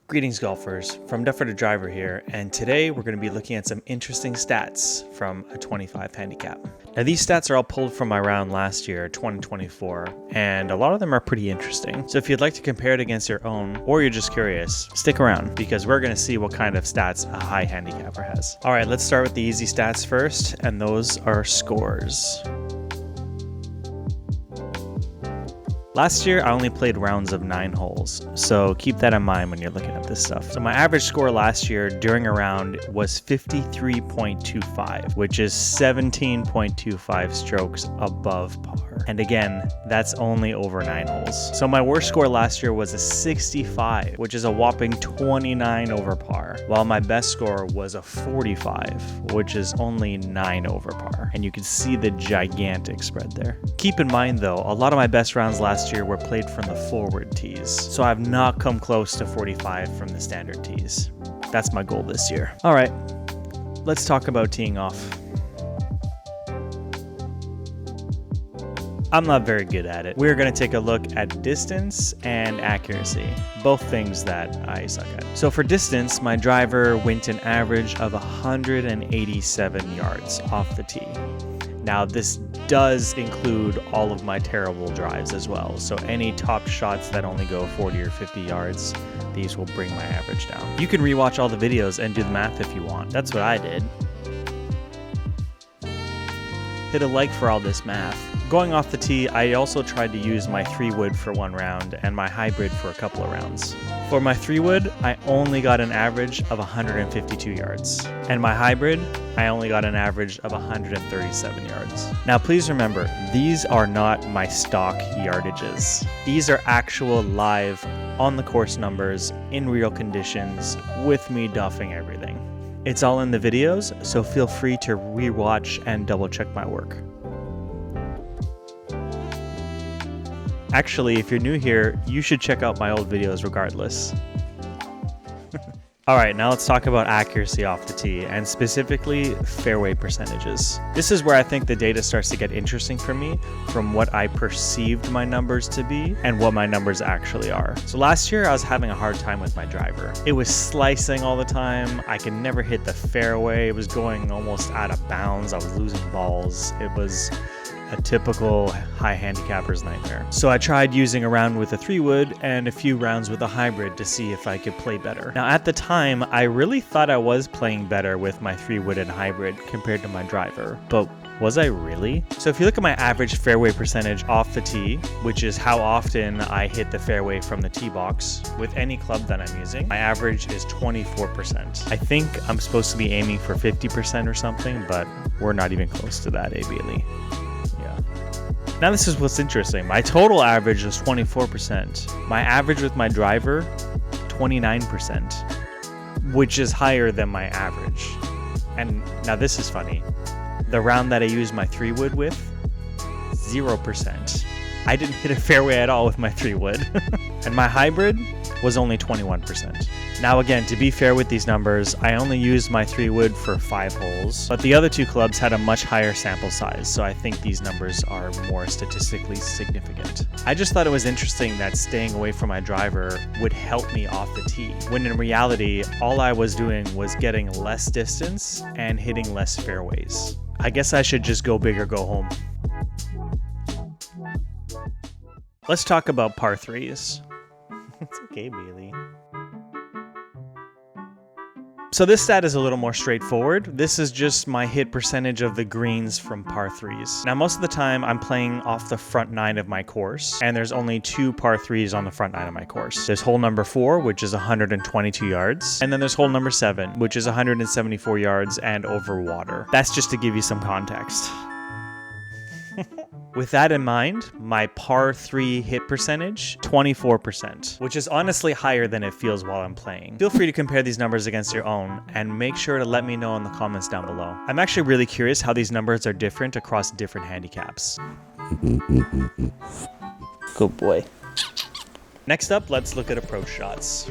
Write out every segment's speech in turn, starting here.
Greetings golfers, from Duffer to Driver here, and today we're going to be looking at some interesting stats from a 25 handicap. Now these stats are all pulled from my round last year, 2024, and a lot of them are pretty interesting. So if you'd like to compare it against your own, or you're just curious, stick around because we're going to see what kind of stats a high handicapper has. Alright, let's start with the easy stats first, and those are scores. Last year, I only played rounds of 9 holes, so keep that in mind when you're looking at this stuff. So my average score last year during a round was 53.25, which is 17.25 strokes above par. And again, that's only over 9 holes. So my worst score last year was a 65, which is a whopping 29 over par, while my best score was a 45, which is only 9 over par. And you can see the gigantic spread there. Keep in mind though, a lot of my best rounds last year were played from the forward tees, so I've not come close to 45 from the standard tees. That's my goal this year. All right, let's talk about teeing off. I'm not very good at it. We're going to take a look at distance and accuracy, both things that I suck at. So for distance, my driver went an average of 187 yards off the tee. Now this does include all of my terrible drives as well. So any top shots that only go 40 or 50 yards, these will bring my average down. You can rewatch all the videos and do the math if you want. That's what I did. Hit a like for all this math. Going off the tee, I also tried to use my 3-wood for one round and my hybrid for a couple of rounds. For my 3-wood, I only got an average of 152 yards. And my hybrid, I only got an average of 137 yards. Now please remember, these are not my stock yardages. These are actual live, on the course numbers, in real conditions, with me duffing everything. It's all in the videos, so feel free to rewatch and double check my work. Actually, if you're new here, you should check out my old videos regardless. Alright, now let's talk about accuracy off the tee, and specifically fairway percentages. This is where I think the data starts to get interesting for me, from what I perceived my numbers to be, and what my numbers actually are. So last year, I was having a hard time with my driver. It was slicing all the time, I could never hit the fairway, it was going almost out of bounds, I was losing balls, it was a typical high handicapper's nightmare. So I tried using a round with a 3-wood and a few rounds with a hybrid to see if I could play better. Now at the time, I really thought I was playing better with my 3-wood and hybrid compared to my driver, but was I really? So if you look at my average fairway percentage off the tee, which is how often I hit the fairway from the tee box with any club that I'm using, my average is 24%. I think I'm supposed to be aiming for 50% or something, but we're not even close to that, Bailey. Now this is what's interesting. My total average was 24%. My average with my driver, 29%, which is higher than my average. And now this is funny. The round that I used my 3-wood with, 0%. I didn't hit a fairway at all with my 3-wood. And my hybrid was only 21%. Now again, to be fair with these numbers, I only used my 3-wood for 5 holes, but the other 2 clubs had a much higher sample size, so I think these numbers are more statistically significant. I just thought it was interesting that staying away from my driver would help me off the tee, when in reality, all I was doing was getting less distance and hitting less fairways. I guess I should just go big or go home. Let's talk about par 3s. It's okay, Bailey. So this stat is a little more straightforward. This is just my hit percentage of the greens from par 3s. Now most of the time I'm playing off the front 9 of my course, and there's only 2 par 3s on the front 9 of my course. There's hole number 4, which is 122 yards, and then there's hole number 7, which is 174 yards and over water. That's just to give you some context. With that in mind, my par 3 hit percentage, 24%, which is honestly higher than it feels while I'm playing. Feel free to compare these numbers against your own, and make sure to let me know in the comments down below. I'm actually really curious how these numbers are different across different handicaps. Good boy. Next up, let's look at approach shots.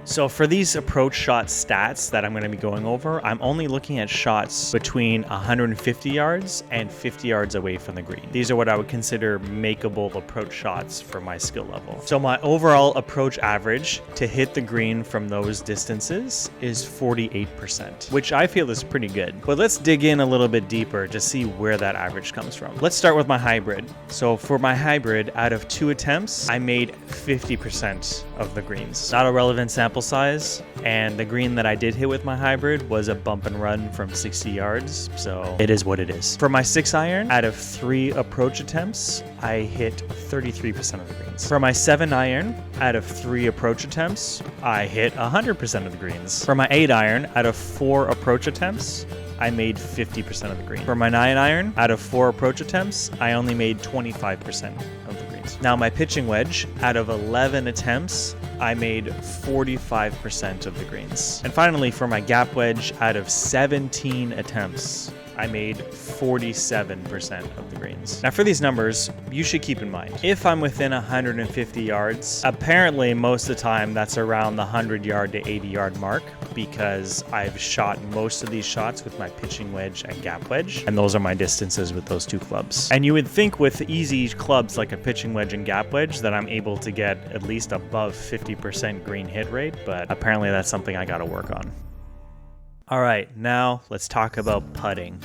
So for these approach shot stats that I'm going to be going over, I'm only looking at shots between 150 yards and 50 yards away from the green. These are what I would consider makeable approach shots for my skill level. So my overall approach average to hit the green from those distances is 48%, which I feel is pretty good. But let's dig in a little bit deeper to see where that average comes from. Let's start with my hybrid. So for my hybrid, out of 2 attempts, I made 50% of the greens. Not a relevant sample size, and the green that I did hit with my hybrid was a bump and run from 60 yards, so it is what it is. For my 6-iron, out of 3 approach attempts, I hit 33% of the greens. For my 7-iron, out of 3 approach attempts, I hit 100% of the greens. For my 8-iron, out of 4 approach attempts, I made 50% of the green. For my 9-iron, out of 4 approach attempts, I only made 25% of the greens. Now my pitching wedge, out of 11 attempts, I made 45% of the greens. And finally, for my gap wedge, out of 17 attempts, I made 47% of the greens. Now for these numbers, you should keep in mind, if I'm within 150 yards, apparently most of the time that's around the 100 yard to 80 yard mark, because I've shot most of these shots with my pitching wedge and gap wedge, and those are my distances with those 2 clubs. And you would think with easy clubs like a pitching wedge and gap wedge that I'm able to get at least above 50% green hit rate, but apparently that's something I gotta work on. All right, now let's talk about putting.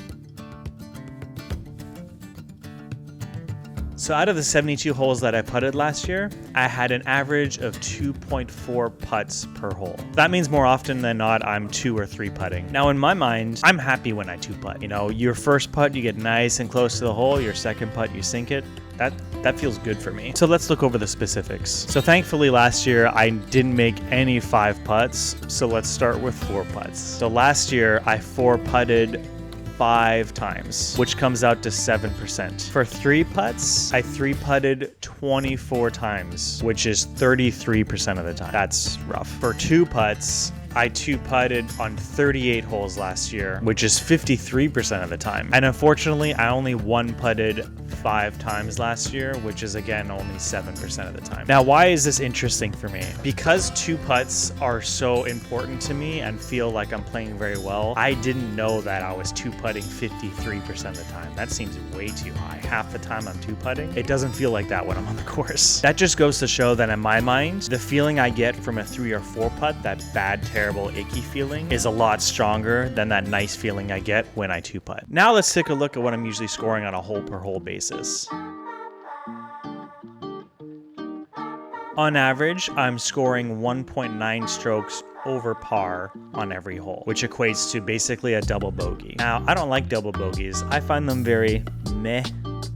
So out of the 72 holes that I putted last year, I had an average of 2.4 putts per hole. That means more often than not, I'm 2 or 3 putting. Now in my mind, I'm happy when I 2-putt. You know, your first putt, you get nice and close to the hole. Your second putt, you sink it. That feels good for me. So let's look over the specifics. So thankfully last year I didn't make any 5 putts. So let's start with 4 putts. So last year I 4-putted 5 times, which comes out to 7%. For 3 putts, I 3-putted 24 times, which is 33% of the time. That's rough. For 2 putts, I 2-putted on 38 holes last year, which is 53% of the time. And unfortunately, I only 1-putted 5 times last year, which is again only 7% of the time. Now, why is this interesting for me? Because 2 putts are so important to me and feel like I'm playing very well, I didn't know that I was 2-putting 53% of the time. That seems way too high. Half the time I'm 2-putting. It doesn't feel like that when I'm on the course. That just goes to show that in my mind, the feeling I get from a 3 or 4 putt, that bad, terrible, icky feeling, is a lot stronger than that nice feeling I get when I 2-putt. Now let's take a look at what I'm usually scoring on a hole per hole basis. On average, I'm scoring 1.9 strokes over par on every hole, which equates to basically a double bogey. Now, I don't like double bogeys. I find them very meh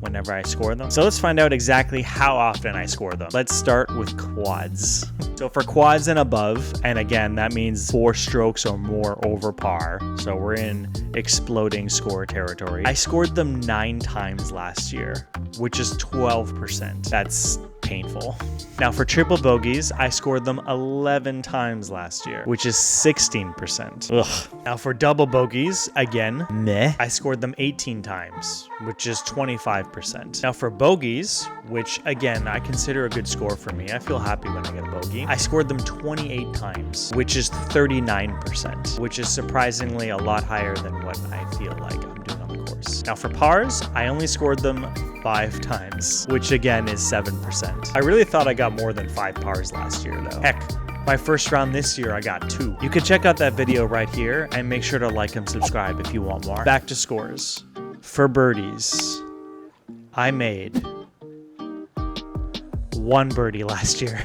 whenever I score them. So let's find out exactly how often I score them. Let's start with quads. So for quads and above, and again, that means 4 strokes or more over par. So we're in exploding score territory. I scored them 9 times last year, which is 12%. That's painful. Now for triple bogeys, I scored them 11 times last year, which is 16%. Ugh. Now for double bogeys, again, meh, I scored them 18 times, which is 25%. Now for bogeys, which again, I consider a good score for me, I feel happy when I get a bogey, I scored them 28 times, which is 39%, which is surprisingly a lot higher than what I feel like I'm doing on the course. Now for pars, I only scored them 5 times, which again is 7%. I really thought I got more than 5 pars last year though. Heck, my first round this year I got 2. You can check out that video right here and make sure to like and subscribe if you want more. Back to scores. For birdies, I made 1 birdie last year.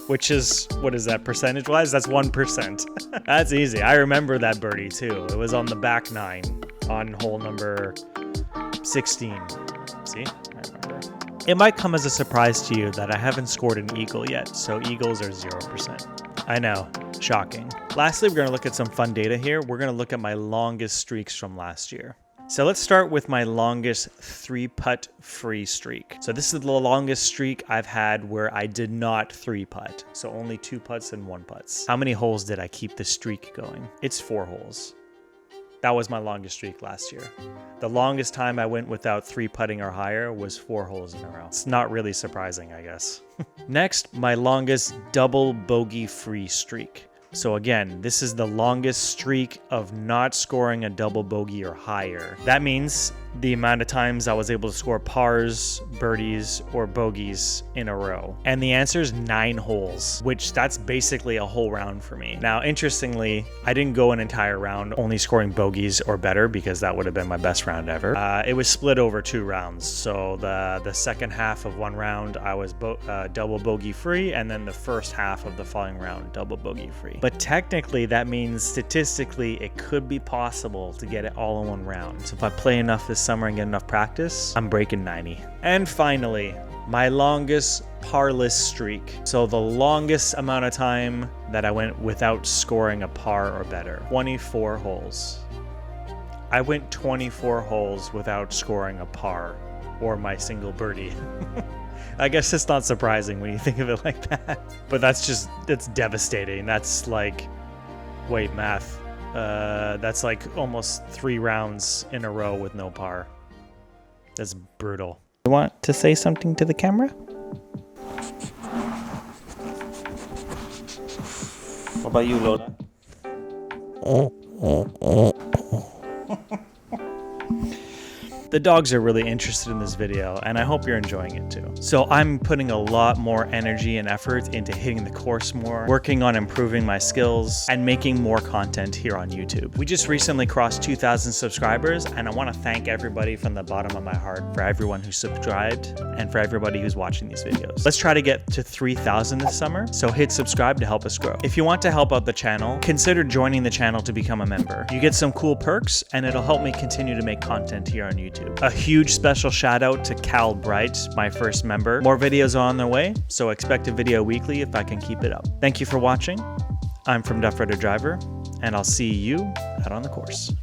Which is, what is that percentage-wise? That's 1%. That's easy. I remember that birdie too. It was on the back 9 on hole number 16. See? I remember. It might come as a surprise to you that I haven't scored an eagle yet, so eagles are 0%. I know, shocking. Lastly, we're going to look at some fun data here. We're going to look at my longest streaks from last year. So let's start with my longest 3-putt free streak. So this is the longest streak I've had where I did not 3-putt. So only 2 putts and 1 putts. How many holes did I keep the streak going? It's 4 holes. That was my longest streak last year. The longest time I went without 3 putting or higher was 4 holes in a row. It's not really surprising, I guess. Next, my longest double bogey-free streak. So again, this is the longest streak of not scoring a double bogey or higher. That means the amount of times I was able to score pars, birdies, or bogeys in a row. And the answer is 9 holes, which that's basically a whole round for me. Now, interestingly, I didn't go an entire round only scoring bogeys or better because that would have been my best round ever. It was split over 2 rounds. So the second half of one round, I was double bogey free, and then the first half of the following round, double bogey free. But technically, that means statistically, it could be possible to get it all in one round. So if I play enough this summer and get enough practice, I'm breaking 90. And finally, my longest parless streak. So the longest amount of time that I went without scoring a par or better. 24 holes. I went 24 holes without scoring a par or my single birdie. I guess it's not surprising when you think of it like that. But that's devastating. That's like, wait, math. That's like almost 3 rounds in a row with no par. That's brutal. You want to say something to the camera? What about you, Lola? The dogs are really interested in this video, and I hope you're enjoying it too. So I'm putting a lot more energy and effort into hitting the course more, working on improving my skills, and making more content here on YouTube. We just recently crossed 2,000 subscribers, and I want to thank everybody from the bottom of my heart for everyone who subscribed and for everybody who's watching these videos. Let's try to get to 3,000 this summer, so hit subscribe to help us grow. If you want to help out the channel, consider joining the channel to become a member. You get some cool perks, and it'll help me continue to make content here on YouTube. A huge special shout out to Cal Bright, my first member. More videos are on their way, so expect a video weekly if I can keep it up. Thank you for watching. I'm from Duff Rider Driver, and I'll see you out on the course.